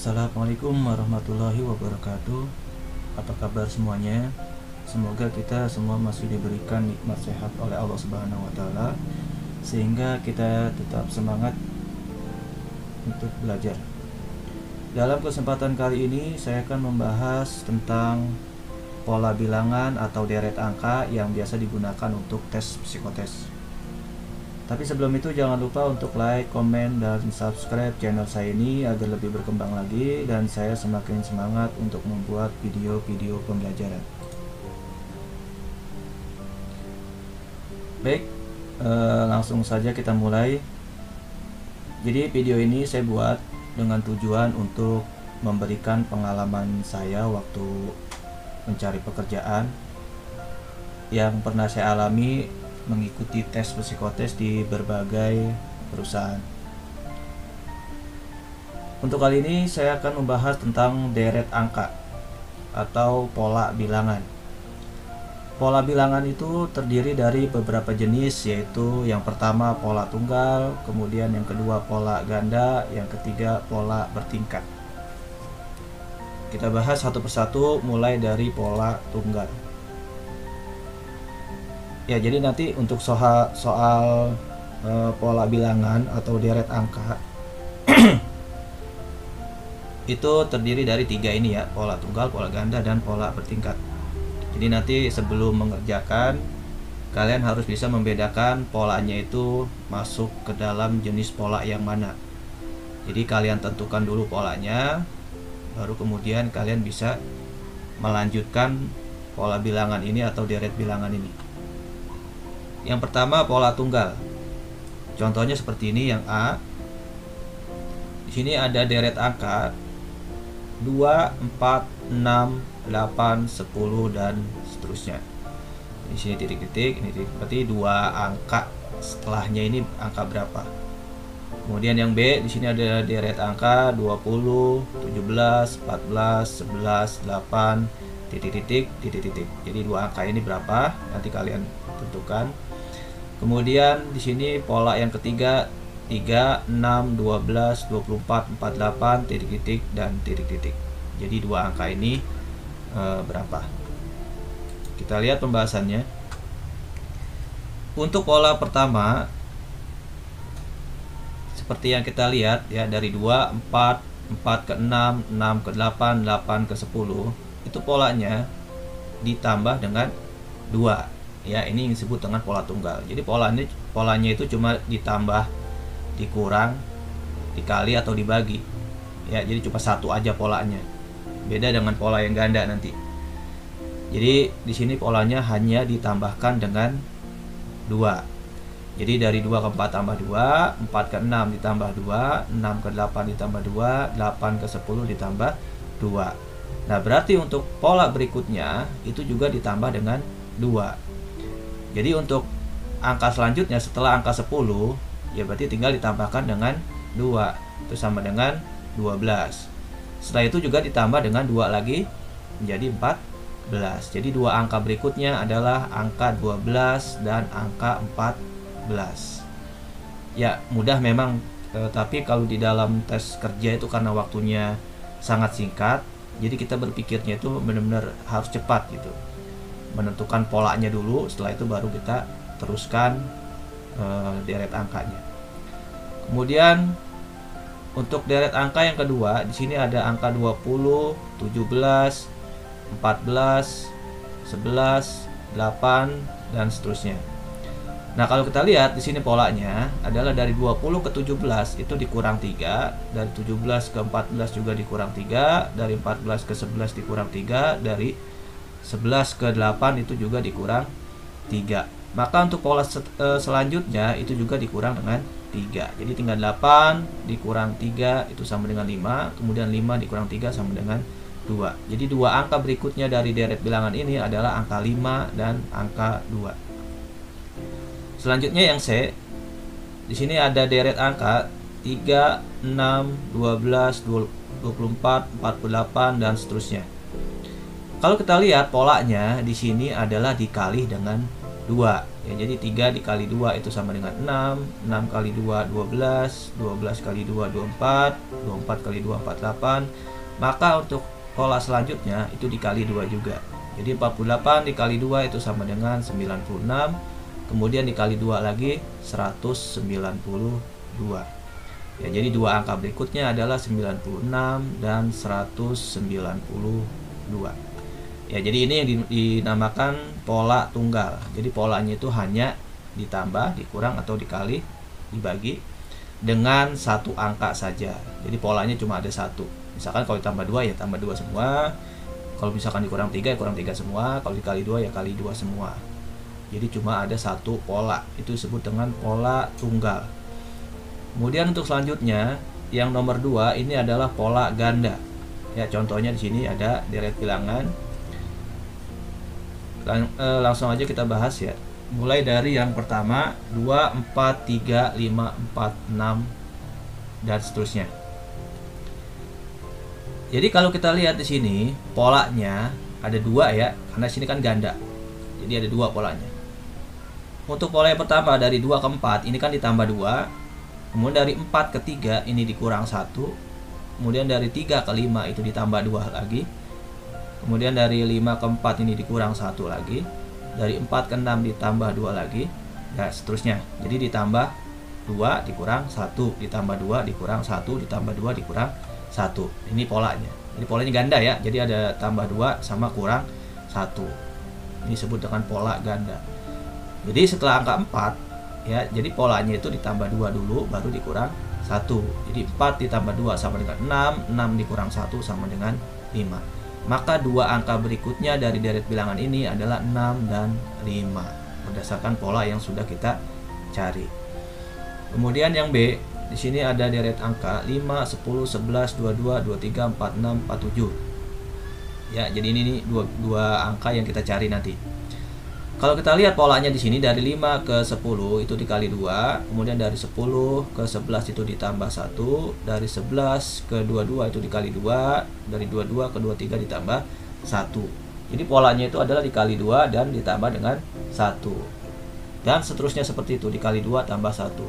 Assalamualaikum warahmatullahi wabarakatuh. Apa kabar semuanya? Semoga kita semua masih diberikan nikmat sehat oleh Allah Subhanahu wa taala sehingga kita tetap semangat untuk belajar. Dalam kesempatan kali ini saya akan membahas tentang pola bilangan atau deret angka yang biasa digunakan untuk tes psikotes. Tapi sebelum itu jangan lupa untuk like, komen, dan subscribe channel saya ini agar lebih berkembang lagi dan saya semakin semangat untuk membuat video-video pembelajaran. Baik, langsung saja kita mulai. Jadi video ini saya buat dengan tujuan untuk memberikan pengalaman saya waktu mencari pekerjaan yang pernah saya alami mengikuti tes psikotes di berbagai perusahaan. Untuk kali ini saya akan membahas tentang deret angka atau pola bilangan. Pola bilangan itu terdiri dari beberapa jenis, yaitu yang pertama pola tunggal, kemudian yang kedua pola ganda, yang ketiga pola bertingkat. Kita bahas satu persatu mulai dari pola tunggal. Ya, jadi nanti untuk soal pola bilangan atau deret angka itu terdiri dari tiga ini ya, pola tunggal, pola ganda, dan pola bertingkat. Jadi nanti sebelum mengerjakan kalian harus bisa membedakan polanya itu masuk ke dalam jenis pola yang mana. Jadi kalian tentukan dulu polanya, baru kemudian kalian bisa melanjutkan pola bilangan ini atau deret bilangan ini. Yang pertama pola tunggal. Contohnya seperti ini, yang A. Di sini ada deret angka 2, 4, 6, 8, 10 dan seterusnya. Di sini titik-titik, ini titik, berarti dua angka setelahnya ini angka berapa. Kemudian yang B, di sini ada deret angka 20, 17, 14, 11, 8, titik-titik, titik-titik. Jadi dua angka ini berapa? Nanti kalian tentukan. Kemudian di sini pola yang ketiga 3, 6, 12, 24, 48, titik-titik dan titik-titik. Jadi dua angka ini berapa? Kita lihat pembahasannya. Untuk pola pertama seperti yang kita lihat ya, dari 2, 4, 4 ke 6, 6 ke 8, 8 ke 10. Itu polanya ditambah dengan 2. Ya, ini yang disebut dengan pola tunggal. Jadi polanya itu cuma ditambah, dikurang, dikali atau dibagi. Ya, jadi cuma satu aja polanya. Beda dengan pola yang ganda nanti. Jadi di sini polanya hanya ditambahkan dengan 2. Jadi dari 2 ke 4 tambah 2, 4 ke 6 ditambah 2, 6 ke 8 ditambah 2, 8 ke 10 ditambah 2. Nah, berarti untuk pola berikutnya itu juga ditambah dengan 2. Jadi untuk angka selanjutnya setelah angka 10, ya berarti tinggal ditambahkan dengan 2. Itu sama dengan 12. Setelah itu juga ditambah dengan 2 lagi menjadi 14. Jadi dua angka berikutnya adalah angka 12 dan angka 14. Ya, mudah memang, tapi kalau di dalam tes kerja itu karena waktunya sangat singkat, jadi kita berpikirnya itu benar-benar harus cepat gitu. Menentukan polanya dulu, setelah itu baru kita teruskan deret angkanya. Kemudian untuk deret angka yang kedua, di sini ada angka 20, 17, 14, 11, 8 dan seterusnya. Nah, kalau kita lihat di sini polanya adalah dari 20 ke 17 itu dikurang 3, dari 17 ke 14 juga dikurang 3, dari 14 ke 11 dikurang 3, dari 11 ke 8 itu juga dikurang 3. Maka untuk pola selanjutnya itu juga dikurang dengan 3. Jadi tinggal 8 dikurang 3 itu sama dengan 5. Kemudian 5 dikurang 3 sama dengan 2. Jadi dua angka berikutnya dari deret bilangan ini adalah angka 5 dan angka 2. Selanjutnya yang C. Di sini ada deret angka 3, 6, 12, 24, 48 dan seterusnya. Kalau kita lihat polanya di sini adalah dikali dengan 2. Ya, jadi 3 dikali 2 itu sama dengan 6, 6 kali 2 12, 12 kali 2 24, 24 kali 2 48. Maka untuk pola selanjutnya itu dikali 2 juga. Jadi 48 dikali 2 itu sama dengan 96. Kemudian dikali 2 lagi 192. Ya, jadi dua angka berikutnya adalah 96 dan 192. Ya, jadi ini yang dinamakan pola tunggal. Jadi polanya itu hanya ditambah, dikurang atau dikali, dibagi dengan satu angka saja. Jadi polanya cuma ada satu. Misalkan kalau ditambah 2 ya tambah 2 semua. Kalau misalkan dikurang 3 ya kurang 3 semua. Kalau dikali 2 ya kali 2 semua. Jadi cuma ada satu pola. Itu disebut dengan pola tunggal. Kemudian untuk selanjutnya yang nomor 2 ini adalah pola ganda. Ya, contohnya di sini ada deret bilangan. Langsung aja kita bahas ya. Mulai dari yang pertama 2, 4, 3, 5, 4, 6 dan seterusnya. Jadi kalau kita lihat di sini polanya ada 2 ya, karena sini kan ganda. Jadi ada 2 polanya. Untuk pola yang pertama dari 2 ke 4 ini kan ditambah 2. Kemudian dari 4 ke 3 ini dikurang 1. Kemudian dari 3 ke 5 itu ditambah 2 lagi. Kemudian dari 5 ke 4 ini dikurang 1 lagi. Dari 4 ke 6 ditambah 2 lagi. Ya, seterusnya. Jadi ditambah 2 dikurang 1, ditambah 2 dikurang 1, ditambah 2 dikurang 1. Ini polanya. Ini polanya ganda ya. Jadi ada tambah 2 sama kurang 1. Ini disebut dengan pola ganda. Jadi setelah angka 4 ya, jadi polanya itu ditambah 2 dulu baru dikurang 1. Jadi 4 ditambah 2 sama dengan 6, 6 dikurang 1 sama dengan 5. Maka dua angka berikutnya dari deret bilangan ini adalah 6 dan 5 berdasarkan pola yang sudah kita cari. Kemudian yang B, di sini ada deret angka 5, 10, 11, 22, 23, 46, 47. Ya, jadi ini nih dua angka yang kita cari nanti. Kalau kita lihat polanya di sini dari 5 ke 10 itu dikali 2, kemudian dari 10 ke 11 itu ditambah 1, dari 11 ke 22 itu dikali 2, dari 22 ke 23 ditambah 1. Jadi polanya itu adalah dikali 2 dan ditambah dengan 1. Dan seterusnya seperti itu, dikali 2 tambah 1.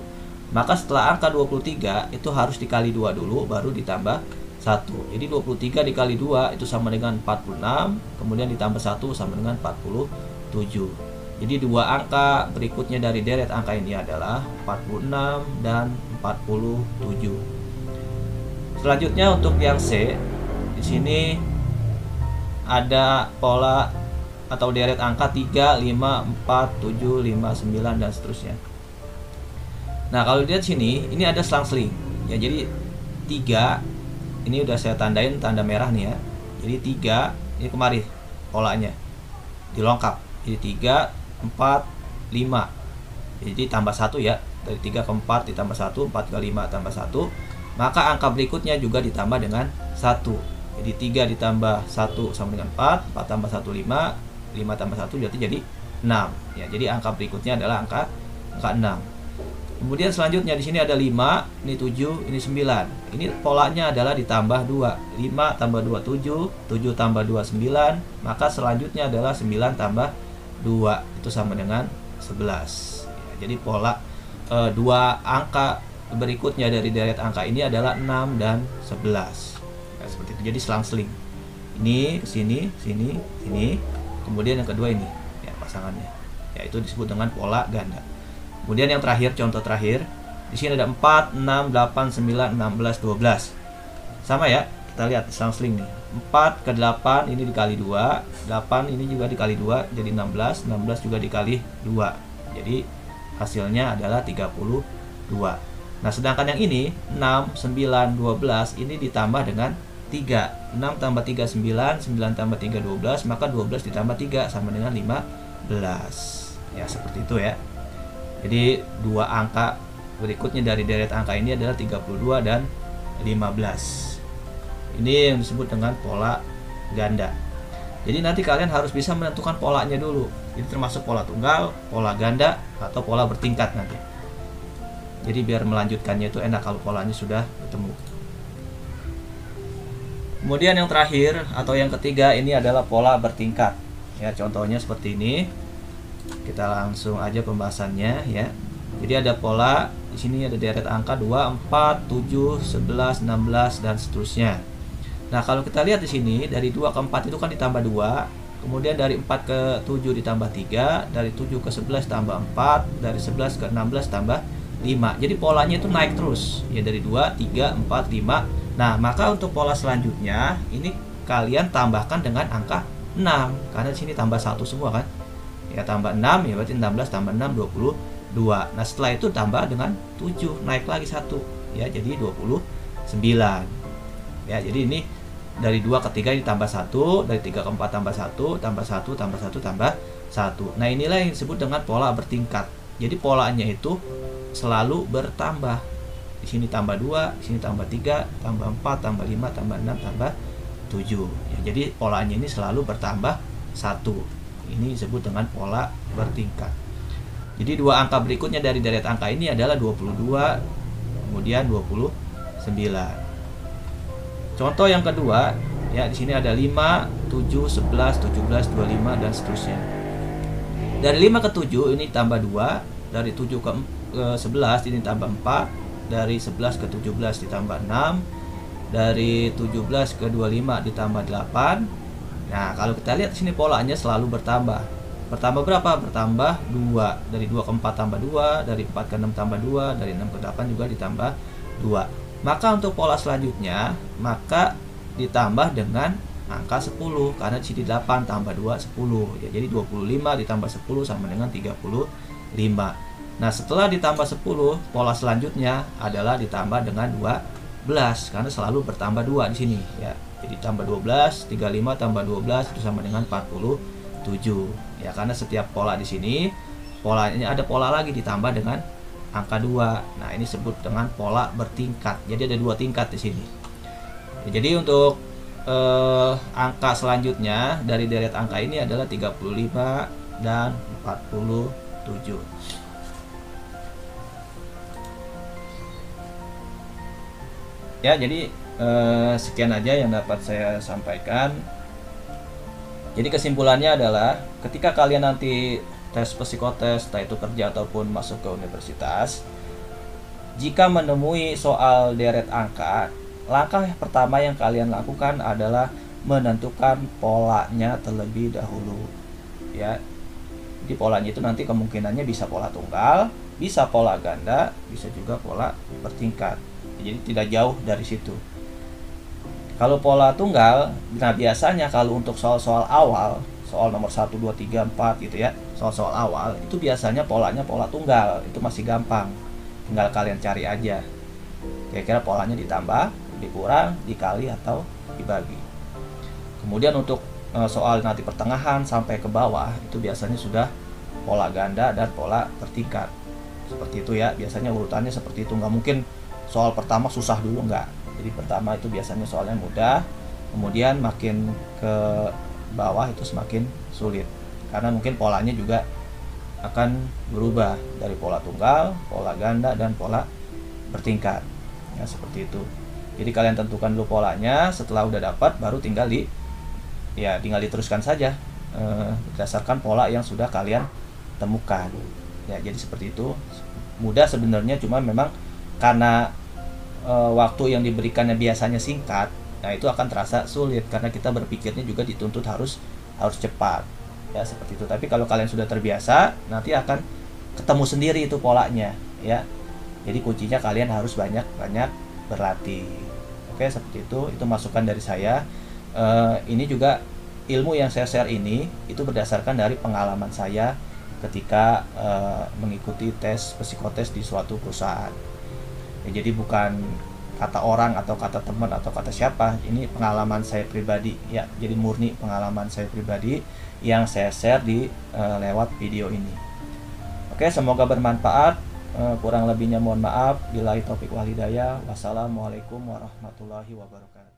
Maka setelah angka 23 itu harus dikali 2 dulu baru ditambah 1. Jadi 23 dikali 2 itu sama dengan 46, kemudian ditambah 1 sama dengan 47. Jadi dua angka berikutnya dari deret angka ini adalah 46 dan 47. Selanjutnya untuk yang C, di sini ada pola atau deret angka 3, 5, 4, 7, 5, 9 dan seterusnya. Nah, kalau dilihat sini ini ada selang-seling. Ya, jadi 3 ini udah saya tandain tanda merah nih ya. Jadi 3 ini kemari polanya dilengkap. Jadi 3, 4, 5. Jadi tambah 1 ya. Dari 3 ke 4 ditambah 1, 4 ke 5 tambah 1. Maka angka berikutnya juga ditambah dengan 1. Jadi 3 ditambah 1 sama dengan 4, 4 tambah 1 5, 5 tambah 1 berarti jadi 6. Ya, jadi angka berikutnya adalah angka 6. Kemudian selanjutnya di sini ada 5, ini 7, ini 9. Ini polanya adalah ditambah 2. 5 tambah 2 7, 7 tambah 2 9, maka selanjutnya adalah 9 tambah 2 itu sama dengan 11. Ya, jadi pola dua angka berikutnya dari deret angka ini adalah 6 dan 11. Ya, seperti itu. Jadi selang-seling. Ini ke sini, sini, sini. Kemudian yang kedua ini, ya pasangannya. Ya, itu disebut dengan pola ganda. Kemudian yang terakhir, contoh terakhir. Di sini ada 4, 6, 8, 9, 16, 12. Sama ya. Kita lihat selang-seling nih. 4 ke 8 ini dikali 2, 8 ini juga dikali 2 jadi 16, 16 juga dikali 2. Jadi hasilnya adalah 32. Nah, sedangkan yang ini 6, 9, 12 ini ditambah dengan 3. 6 tambah 3 9, 9 tambah 3 12, maka 12 ditambah 3 sama dengan 15. Ya, seperti itu ya. Jadi dua angka berikutnya dari deret angka ini adalah 32 dan 15. Ini yang disebut dengan pola ganda. Jadi nanti kalian harus bisa menentukan polanya dulu. Jadi termasuk pola tunggal, pola ganda, atau pola bertingkat nanti. Jadi biar melanjutkannya itu enak kalau polanya sudah ketemu. Kemudian yang terakhir atau yang ketiga ini adalah pola bertingkat. Ya, contohnya seperti ini. Kita langsung aja pembahasannya ya. Jadi ada pola di sini, ada deret angka 2, 4, 7, 11, 16 dan seterusnya. Nah, kalau kita lihat di sini dari 2 ke 4 itu kan ditambah 2, kemudian dari 4 ke 7 ditambah 3, dari 7 ke 11 tambah 4, dari 11 ke 16 tambah 5. Jadi polanya itu naik terus ya, dari 2, 3, 4, 5. Nah, maka untuk pola selanjutnya ini kalian tambahkan dengan angka 6 karena di sini tambah 1 semua kan. Ya, tambah 6 ya berarti 16 tambah 6 22. Nah, setelah itu tambah dengan 7, naik lagi 1 ya, jadi 29. Ya, jadi ini dari 2 ke 3 ditambah 1, dari 3 ke 4 tambah 1, tambah 1, tambah 1, tambah 1. Nah, inilah yang disebut dengan pola bertingkat. Jadi polanya itu selalu bertambah. Di sini tambah 2, di sini tambah 3, tambah 4, tambah 5, tambah 6, tambah 7. Ya, jadi polanya ini selalu bertambah 1. Ini disebut dengan pola bertingkat. Jadi dua angka berikutnya dari deret angka ini adalah 22, kemudian 29. Contoh yang kedua, ya di sini ada 5, 7, 11, 17, 25 dan seterusnya. Dari 5 ke 7 ini tambah 2, dari 7 ke 11 ini tambah 4, dari 11 ke 17 ditambah 6, dari 17 ke 25 ditambah 8. Nah, kalau kita lihat di sini polanya selalu bertambah. Bertambah berapa? Bertambah 2. Dari 2 ke 4 tambah 2, dari 4 ke 6 tambah 2, dari 6 ke 8 juga ditambah 2. Maka untuk pola selanjutnya, maka ditambah dengan angka 10 karena di sini 8 tambah 2 10. Ya, jadi 25 ditambah 10 sama dengan 35. Nah, setelah ditambah 10, pola selanjutnya adalah ditambah dengan 12 karena selalu bertambah 2 di sini ya. Jadi tambah 12, 35 tambah 12 itu sama dengan 47. Ya, karena setiap pola di sini polanya ada pola lagi ditambah dengan angka 2. Nah, ini disebut dengan pola bertingkat. Jadi ada 2 tingkat di sini. Ya, jadi untuk angka selanjutnya dari deret angka ini adalah 35 dan 47. Ya, jadi sekian aja yang dapat saya sampaikan. Jadi kesimpulannya adalah ketika kalian nanti tes psikotes, entah itu kerja ataupun masuk ke universitas, jika menemui soal deret angka, langkah pertama yang kalian lakukan adalah menentukan polanya terlebih dahulu. Ya, jadi polanya itu nanti kemungkinannya bisa pola tunggal, bisa pola ganda, bisa juga pola bertingkat. Jadi tidak jauh dari situ. Kalau pola tunggal, nah biasanya kalau untuk soal-soal awal, soal nomor 1, 2, 3, 4 gitu ya, soal-soal awal, itu biasanya polanya pola tunggal, itu masih gampang. Tinggal kalian cari aja. Kira-kira polanya ditambah, dikurang, dikali, atau dibagi. Kemudian untuk soal nanti pertengahan sampai ke bawah, itu biasanya sudah pola ganda dan pola bertingkat. Seperti itu ya, biasanya urutannya seperti itu. Nggak mungkin soal pertama susah dulu, nggak. Jadi pertama itu biasanya soalnya mudah, kemudian makin ke bawah itu semakin sulit karena mungkin polanya juga akan berubah dari pola tunggal, pola ganda, dan pola bertingkat ya, seperti itu. Jadi kalian tentukan dulu polanya, setelah udah dapat baru tinggal diteruskan saja berdasarkan pola yang sudah kalian temukan ya. Jadi seperti itu, mudah sebenarnya, cuma memang karena waktu yang diberikannya biasanya singkat, nah itu akan terasa sulit karena kita berpikirnya juga dituntut harus cepat ya, seperti itu. Tapi kalau kalian sudah terbiasa, nanti akan ketemu sendiri itu polanya ya. Jadi kuncinya kalian harus banyak berlatih. Oke, seperti itu masukan dari saya. Ini juga ilmu yang saya share ini itu berdasarkan dari pengalaman saya ketika mengikuti tes psikotes di suatu perusahaan. Ya, jadi bukan kata orang atau kata teman atau kata siapa, ini pengalaman saya pribadi ya. Jadi murni pengalaman saya pribadi yang saya share di lewat video ini. Oke, semoga bermanfaat. Kurang lebihnya mohon maaf. Billahi taufik wal hidayah. Wassalamualaikum warahmatullahi wabarakatuh.